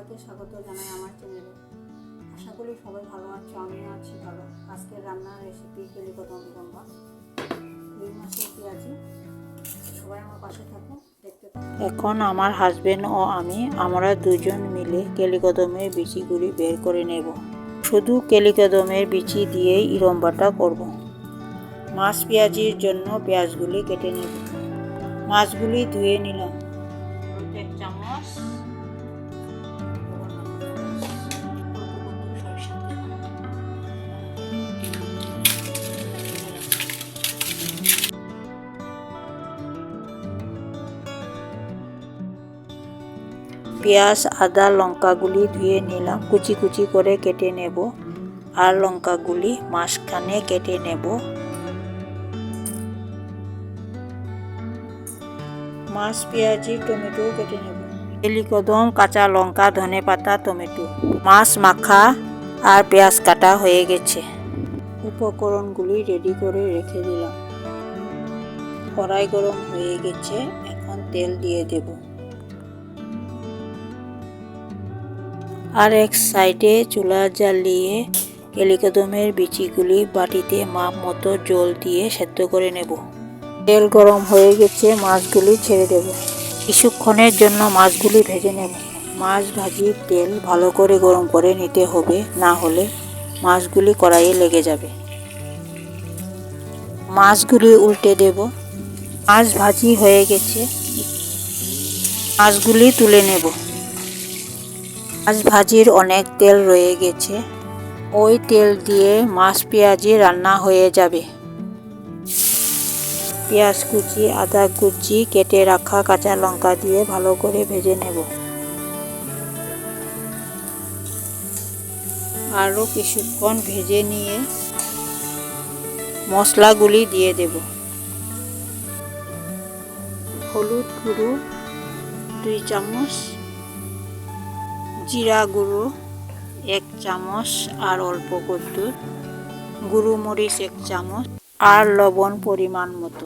সবাইকে স্বাগত জানাই আমার চ্যানেলে। আশা করি সবাই ভালো আছো, আমিও আছি ভালো। আজকের রান্নার রেসিপি কেলিকদম ইরম্বা, রুই মাছের পেঁয়াজি। সবাই আমার পাশে থাকো, দেখতে থাকো। এখন আমার হাজবেন্ড ও আমরা দুজন মিলে কেলিকদমের বিচিগুলি বের করে নেব। শুধু কেলিকদমের বিচি দিয়েই ইরম্বাটা করব। মাছ পেঁয়াজির জন্য পেঁয়াজগুলি কেটে নেব। মাছগুলি ধুয়ে নিলাম। 1 চামচ পেঁয়াজ, আদা, লঙ্কাগুলি ধুয়ে নিলাম, কুচি কুচি করে কেটে নেব। আর লঙ্কাগুলি মাঝখানে কেটে নেব। মাছ, পেঁয়াজি, টমেটো কেটে নেব। কেলিকদম, কাঁচা লঙ্কা, ধনেপাতা, টমেটো, মাছ মাখা আর পেঁয়াজ কাটা হয়ে গেছে। উপকরণগুলি রেডি করে রেখে দিলাম। কড়াই গরম হয়ে গেছে, এখন তেল দিয়ে দেব। আর এক সাইডে চুলা জ্বালিয়ে কেলিকদমের বিচিগুলি বাটিতে মাপ মতো জল দিয়ে সেদ্ধ করে নেব। তেল গরম হয়ে গেছে, মাছগুলি ছেড়ে দেব। কিছুক্ষণের জন্য মাছগুলি ভেজে নেব। মাছ ভাজির তেল ভালো করে গরম করে নিতে হবে, না হলে মাছগুলি কড়াইয়ে লেগে যাবে। মাছগুলি উল্টে দেব। মাছ ভাজি হয়ে গেছে, মাছগুলি তুলে নেব। মাছ ভাজির অনেক তেল রয়ে গেছে, ওই তেল দিয়ে মাছ পেঁয়াজি রান্না হয়ে যাবে। পেঁয়াজ কুচি, আদা কুচি, কেটে রাখা কাঁচা লঙ্কা দিয়ে ভালো করে ভেজে নেব। আরও কিছুক্ষণ ভেজে নিয়ে মশলাগুলি দিয়ে দেব। হলুদ গুঁড়ো 2 চামচ, জিরা গুঁড়ো 1 চামচ আর অল্প কদ্দু, গুঁড়ো মরিচ 1 চামচ আর লবণ পরিমাণ মতো।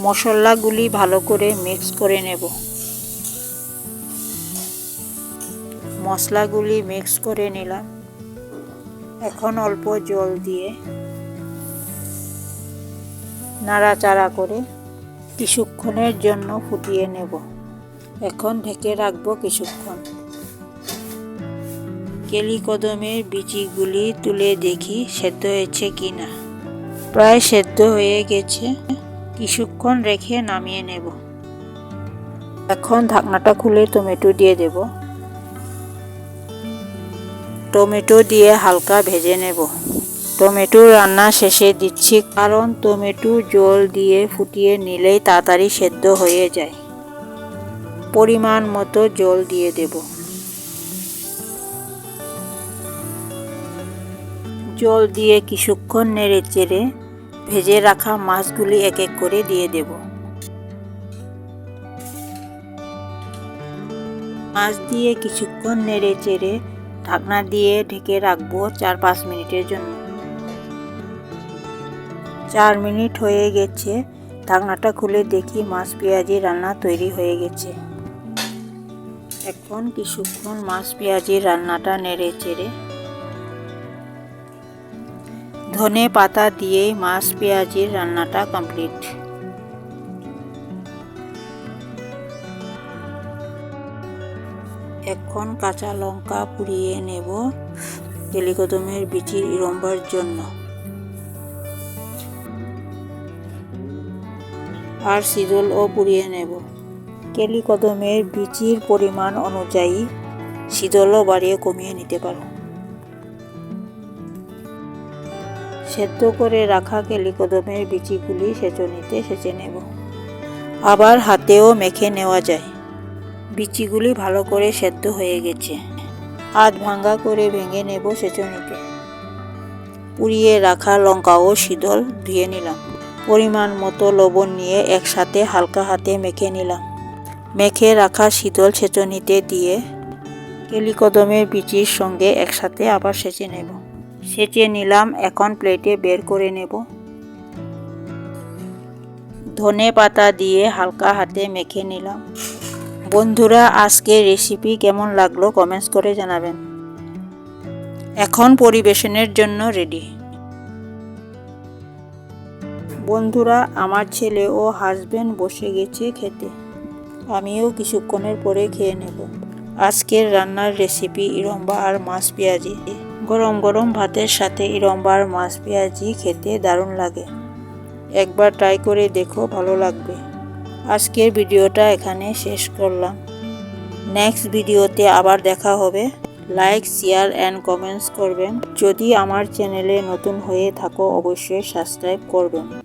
মশলাগুলি ভালো করে মিক্স করে নেব। মশলাগুলি মিক্স করে নিলাম। এখন অল্প জল দিয়ে নাড়াচাড়া করে কিছুক্ষণের জন্য ফুটিয়ে নেব। এখন ঢেকে রাখবো কিছুক্ষণ। কেলিকদমের বিচিগুলি তুলে দেখি সেদ্ধ হয়েছে কিনা। প্রায় সেদ্ধ হয়ে গেছে, কিছুক্ষণ রেখে নামিয়ে নেব। এখন ঢাকনাটা খুলে টমেটো দিয়ে দেব। টমেটো দিয়ে হালকা ভেজে নেব। টমেটো রান্না শেষে দিচ্ছি, কারণ টমেটো জল দিয়ে ফুটিয়ে নিলেই তাড়াতাড়ি সেদ্ধ হয়ে যায়। পরিমাণ মতো জল দিয়ে দেব। জল দিয়ে কিছুক্ষণ নেড়ে চেড়ে ভেজে রাখা মাছগুলি এক এক করে দিয়ে দেব। মাছ দিয়ে কিছুক্ষণ নেড়ে চেড়ে ঢাকনা দিয়ে ঢেকে রাখবো 4-5 মিনিটের জন্য। 4 মিনিট হয়ে গেছে, ঢাকনাটা খুলে দেখি মাছ পেঁয়াজি রান্না তৈরি হয়ে গেছে। এখন কিছুক্ষণ মাছ পেঁয়াজি রান্নাটা নেড়ে চেড়ে ধনে পাতা দিয়েই মাছ পেঁয়াজির রান্নাটা কমপ্লিট। এখন কাঁচা লঙ্কা পুড়িয়ে নেব কেলিকদমের বিচির ইরম্বার জন্য। আর শিদলও পুড়িয়ে নেব। কেলিকদমের বিচির পরিমাণ অনুযায়ী শিদলও বাড়িয়ে কমিয়ে নিতে পারো। সেদ্ধ করে রাখা কেলিকদমের বিচিগুলি সেঁচনিতে সেঁচে নেব। আবার হাতেও মেখে নেওয়া যায়। বিচিগুলি ভালো করে সেদ্ধ হয়ে গেছে, হাত ভাঙা করে ভেঙে নেব সেঁচনিতে। পুড়িয়ে রাখা লঙ্কা ও শিদল ধুয়ে নিলাম। পরিমাণ মতো লবণ নিয়ে একসাথে হালকা হাতে মেখে নিলাম। মেখে রাখা শিদল সেঁচনিতে দিয়ে কেলিকদমের বিচির সঙ্গে একসাথে আবার সেঁচে নেব। সেঁচে নিলাম, এখন প্লেটে বের করে নেব। ধনে পাতা দিয়ে হালকা হাতে মেখে নিলাম। বন্ধুরা, আজকের রেসিপি কেমন লাগলো কমেন্টস করে জানাবেন। এখন পরিবেশনের জন্য রেডি। বন্ধুরা, আমার ছেলে ও হাজবেন্ড বসে গেছে খেতে। আমিও কিছুক্ষণের পরে খেয়ে নেব। আজকের রান্নার রেসিপি ইরম্বা আর মাছ পেঁয়াজি। গরম গরম ভাতের সাথে ইরম্বা আর মাছ পেঁয়াজি খেতে দারুণ লাগে। একবার ট্রাই করে দেখো, ভালো লাগবে। আজকের ভিডিওটা এখানে শেষ করলাম। নেক্সট ভিডিওতে আবার দেখা হবে। লাইক, শেয়ার অ্যান্ড কমেন্টস করবেন। যদি আমার চ্যানেলে নতুন হয়ে থাকো অবশ্যই সাবস্ক্রাইব করবেন।